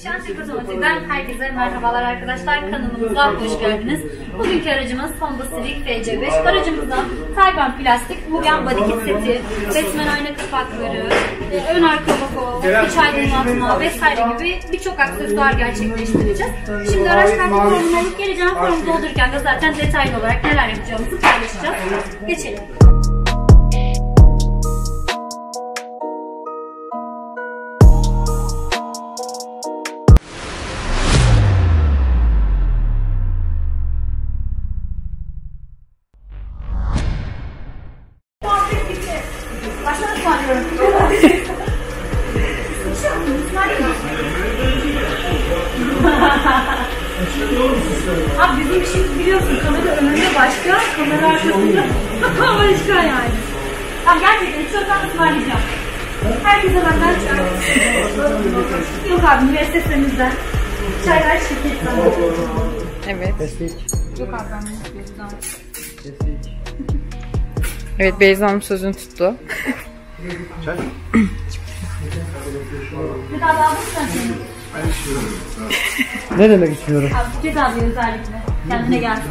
Şantip Otomotiv'den herkese merhabalar arkadaşlar. Kanalımıza hoş geldiniz. Bugünkü aracımız Honda Civic FC5. Aracımızda Tayvan plastik Mugen body kit seti, resmen ayna kapakları, ön arka logo, iç aydınlatma vesaire gibi birçok aksesuar gerçekleştireceğiz. Şimdi araç kartı formunu alıp geleceğim. Formu doldururken de zaten detaylı olarak neler yapacağımızı paylaşacağız. Geçelim. Baştan ısmarlıyorum. Abi bizim işimiz biliyorsun, kamera önünde başka, kamera arkasında başka yani. Tamam, gerçekten hiç yoktan ısmarlayacağım. Herkese benden çay. Yok abi, müessesemizden. Çaylar şirketten. Evet. Yok abi, ben müessesemizden. Evet, Beyza Hanım sözünü tuttu. Çay? Bir daha aldın mı sen seni? Ne demek istiyorum? Abi Buket abi özellikle. Kendine gelsin.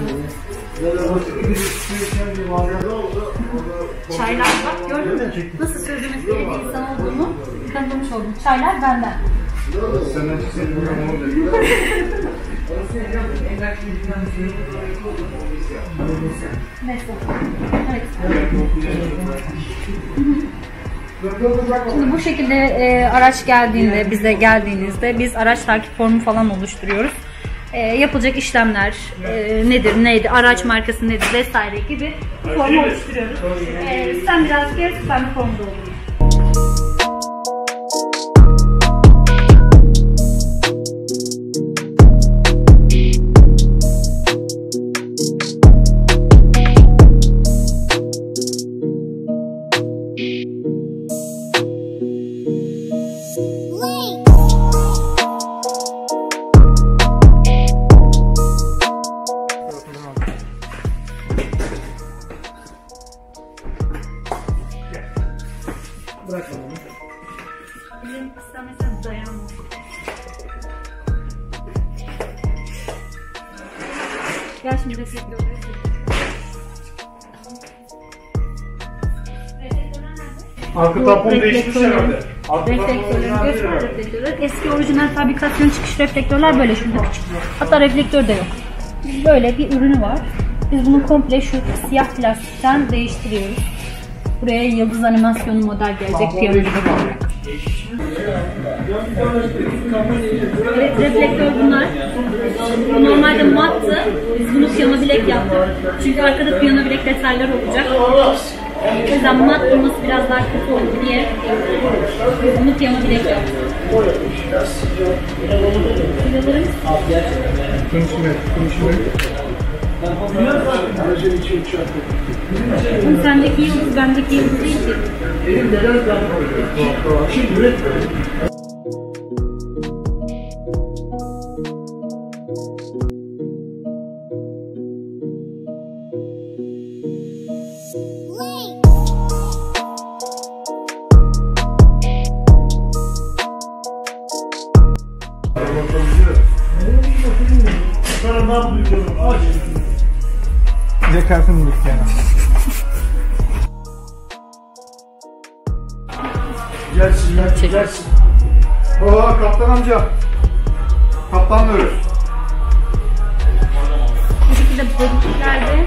Çaylar bak, gördün mü? Nasıl sözümüz bir insan olduğunu kanıtlamış oldum. Çaylar benden. Neyse. Evet. Şimdi bu şekilde araç geldiğinde, bize geldiğinizde biz araç takip formu falan oluşturuyoruz. Yapılacak işlemler nedir, neydi, araç markası nedir vesaire gibi formu oluşturuyoruz. Sen biraz gez, ben de formu doldurayım. Bırak onu. Elim istemesen dayanmaz. Gel şimdi reflektörü. Arka tampon değişmiş herhalde. Reflektörleri göster, reflektörler. Eski orijinal fabrikasyon çıkış reflektörler böyle şurada küçük. Hatta reflektör de yok. Böyle bir ürünü var. Biz bunu komple şu siyah plastikten değiştiriyoruz. Buraya yıldız animasyonu model gelecek piyano gibi olarak. Evet, reflektör bunlar. Bu normalde mattı. Biz bunu piyano bilek yaptık. Çünkü arkada piyano bilek detaylar olacak. O yüzden mat durması biraz daha kötü oldu diye biz bunu piyano bilek yaptık. Vidalarımız. Sendeki yıldız, bendeki yıldız değil ki. Yakarsın dükkanı. Gelsin. Oo, kaptan amca. Kaptan diyoruz. Bu şekilde bodiklerde.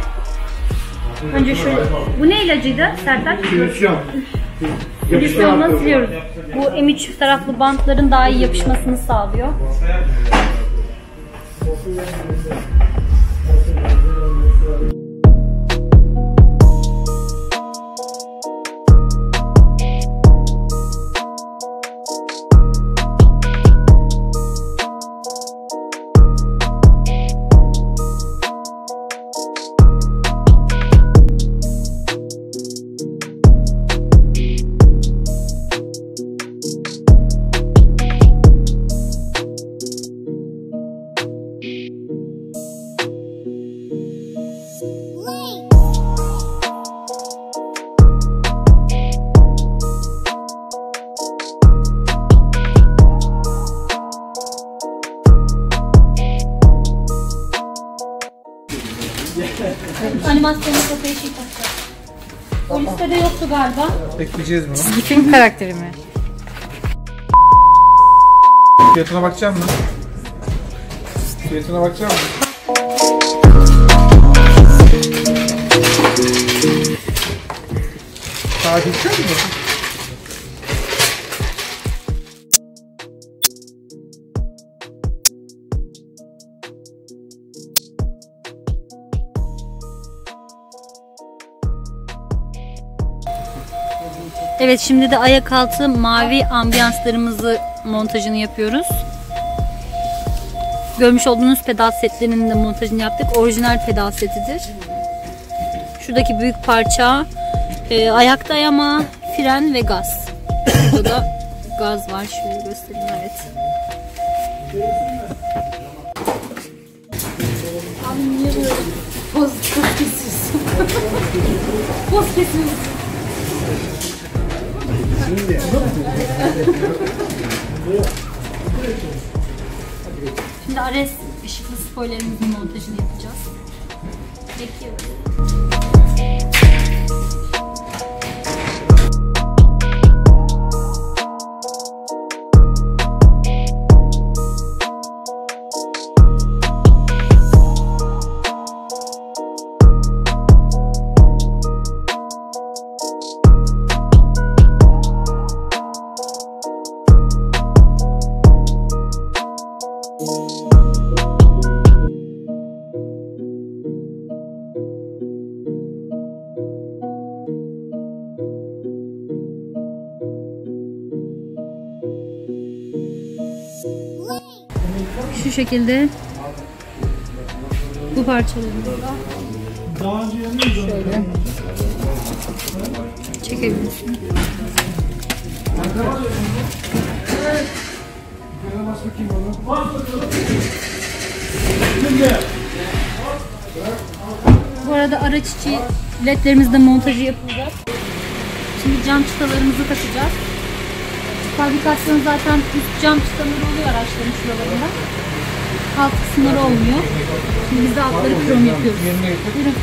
Önce şöyle. Bu ne ilacıydı Sertaç? Solüsyon. Solüsyonla siliyoruz. Bu M3 çift taraflı bantların daha iyi yapışmasını sağlıyor. Animasyonlu kapı eşiği takacağız. O listede yoktu galiba. Ekleyeceğiz bunu. Çizgi film karakteri mi? Fiyatına bakacak mısın? Fiyatına bakacak mısın? Daha geçecek mi? Evet, şimdi de ayak altı mavi ambiyanslarımızı montajını yapıyoruz. Görmüş olduğunuz pedal setlerinin de montajını yaptık. Orijinal pedal setidir. Şuradaki büyük parça ayak dayama, fren ve gaz. Burada da gaz var. Şöyle göstereyim. Evet. Abi niye böyle poz kesiyorsun? Poz kesiyorsun. Şimdi Ares ışıklı spoilerimizin montajını yapacağız. Bekliyoruz. Şu şekilde bu parçalarını da şöyle çekebilirsin. Bu arada araç içi ledlerimizde montajı yapılacak. Şimdi cam çıtalarımızı takacağız. Fabrikasyon zaten üst cam çıtaları oluyor araçların şuralarında. Alt kısımları olmuyor. Şimdi biz de altları krom yapıyoruz. Buyurun.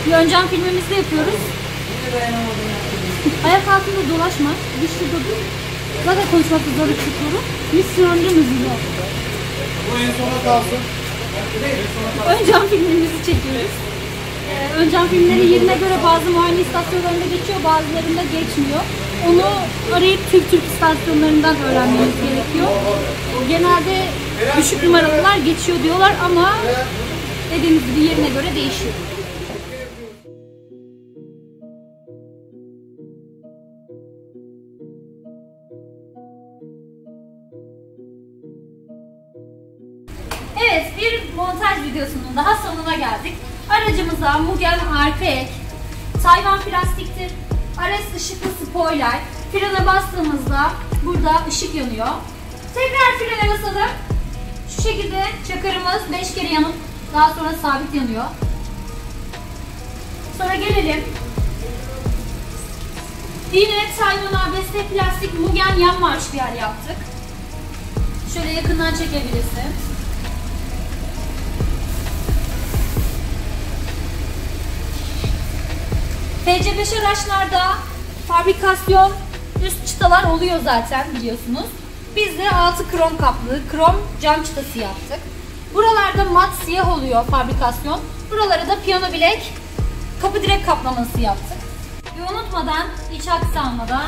Bir ön cam filmimizi de yapıyoruz. Ayak altında dolaşma. Bir şurada dur. Zaten konuşmakta zorluk çekiyorum. Bir süründüğümüzü yok. Bu en sona kalsın. Ön cam filmimizi çekiyoruz. Ön cam filmleri yerine göre bazı muayene istasyonlarında geçiyor, bazılarında geçmiyor. Onu arayıp Türk istasyonlarından öğrenmemiz gerekiyor. Genelde düşük numaralılar geçiyor diyorlar ama dediğimiz gibi yerine göre değişiyor. Evet, bir montaj videosunun daha sonuna geldik. Aracımıza Mugen arka ek, Tayvan plastiktir, Ares ışıklı spoiler, frene bastığımızda burada ışık yanıyor. Tekrar frene basalım. Şu şekilde çakarımız 5 kere yanıp daha sonra sabit yanıyor. Sonra gelelim. Yine Tayvan ABS plastik Mugen yan marşpiyer yaptık. Şöyle yakından çekebilirsin. FC5 araçlarda fabrikasyon üst çıtalar oluyor zaten biliyorsunuz. Biz de altı krom kaplı, krom cam çıtası yaptık. Buralarda mat siyah oluyor fabrikasyon. Buralara da piyano bilek, kapı direk kaplaması yaptık. Ve unutmadan, iç aksamada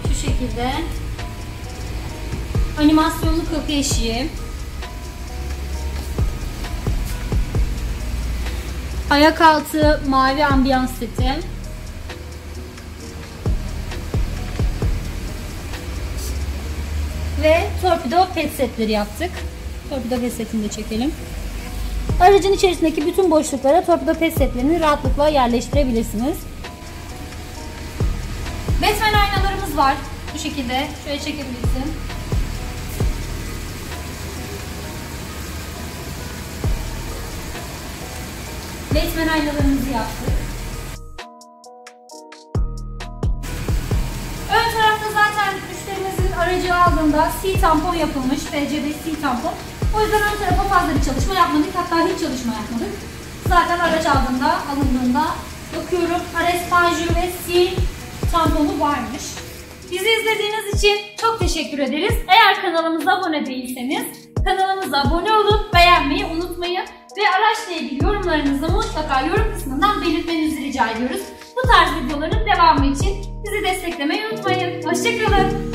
şu şekilde animasyonlu kapı eşiği, ayak altı mavi ambiyans seti, ve torpido pet setleri yaptık. Torpido pet setini de çekelim. Aracın içerisindeki bütün boşluklara torpido pet setlerini rahatlıkla yerleştirebilirsiniz. Batman aynalarımız var. Bu şekilde. Şöyle çekebilirsin. Batman aynalarımızı yaptık. Ön tarafta zaten müşterimizin aracı aldığında C tampon yapılmış. FCB C tampon. O yüzden ön tarafa fazla bir çalışma yapmadık. Hatta hiç çalışma yapmadık. Zaten araç alındığında bakıyorum Ares Panjur ve C tamponu varmış. Bizi izlediğiniz için çok teşekkür ederiz. Eğer kanalımıza abone değilseniz kanalımıza abone olup beğenmeyi unutmayın. Ve araçla ilgili yorumlarınızı mutlaka yorum kısmından belirtmenizi rica ediyoruz. Bu tarz videoların devamı için bizi desteklemeyi unutmayın. Hoşçakalın.